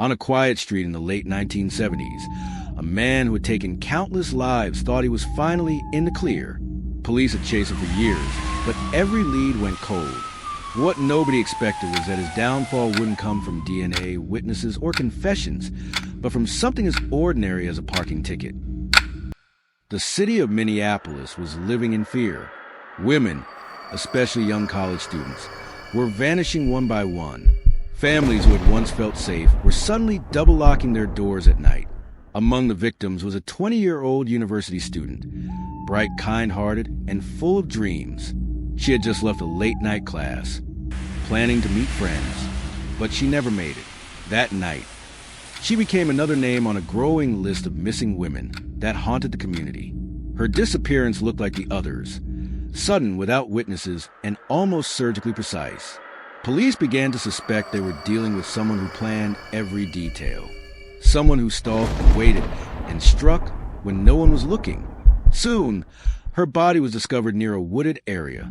On a quiet street in the late 1970s, a man who had taken countless lives thought he was finally in the clear. Police had chased him for years, but every lead went cold. What nobody expected was that his downfall wouldn't come from DNA, witnesses, or confessions, but from something as ordinary as a parking ticket. The city of Minneapolis was living in fear. Women, especially young college students, were vanishing one by one. Families who had once felt safe were suddenly double-locking their doors at night. Among the victims was a 20-year-old university student, bright, kind-hearted, and full of dreams. She had just left a late-night class, planning to meet friends, but she never made it. That night, she became another name on a growing list of missing women that haunted the community. Her disappearance looked like the others, sudden, without witnesses, and almost surgically precise. Police began to suspect they were dealing with someone who planned every detail. Someone who stalked and waited and struck when no one was looking. Soon, her body was discovered near a wooded area,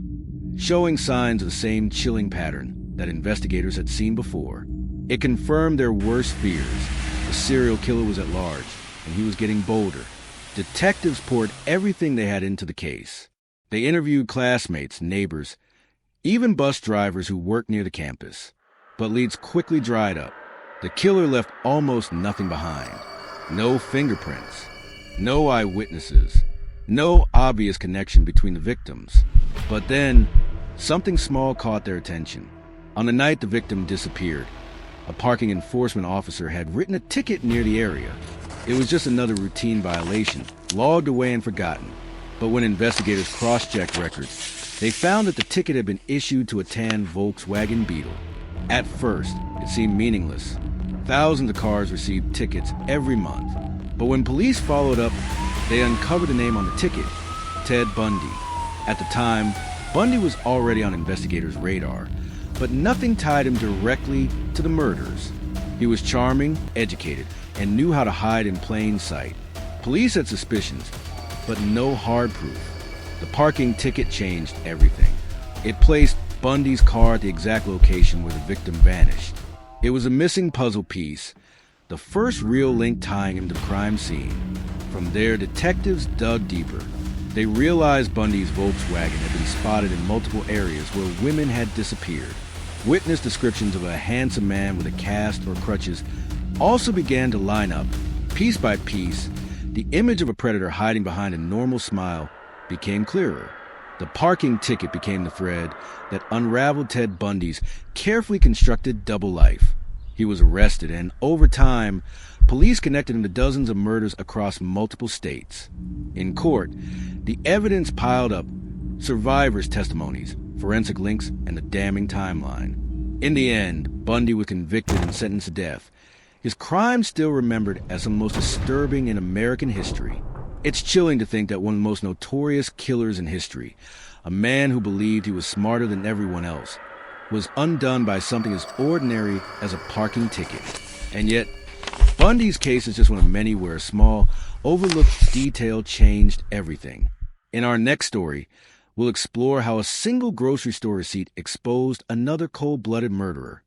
showing signs of the same chilling pattern that investigators had seen before. It confirmed their worst fears. The serial killer was at large, and he was getting bolder. Detectives poured everything they had into the case. They interviewed classmates, neighbors, even bus drivers who worked near the campus. But leads quickly dried up. The killer left almost nothing behind. No fingerprints, no eyewitnesses, no obvious connection between the victims. But then, something small caught their attention. On the night the victim disappeared, a parking enforcement officer had written a ticket near the area. It was just another routine violation, logged away and forgotten. But when investigators cross-checked records, they found that the ticket had been issued to a tan Volkswagen Beetle. At first, it seemed meaningless. Thousands of cars received tickets every month. But when police followed up, they uncovered the name on the ticket, Ted Bundy. At the time, Bundy was already on investigators' radar, but nothing tied him directly to the murders. He was charming, educated, and knew how to hide in plain sight. Police had suspicions, but no hard proof. The parking ticket changed everything. It placed Bundy's car at the exact location where the victim vanished. It was a missing puzzle piece, the first real link tying him to the crime scene. From there, detectives dug deeper. They realized Bundy's Volkswagen had been spotted in multiple areas where women had disappeared. Witness descriptions of a handsome man with a cast or crutches also began to line up. Piece by piece, the image of a predator hiding behind a normal smile became clearer. The parking ticket became the thread that unraveled Ted Bundy's carefully constructed double life. He was arrested, and over time, police connected him to dozens of murders across multiple states. In court, the evidence piled up: survivors' testimonies, forensic links, and a damning timeline. In the end, Bundy was convicted and sentenced to death, his crime still remembered as the most disturbing in American history. It's chilling to think that one of the most notorious killers in history, a man who believed he was smarter than everyone else, was undone by something as ordinary as a parking ticket. And yet, Bundy's case is just one of many where a small, overlooked detail changed everything. In our next story, we'll explore how a single grocery store receipt exposed another cold-blooded murderer.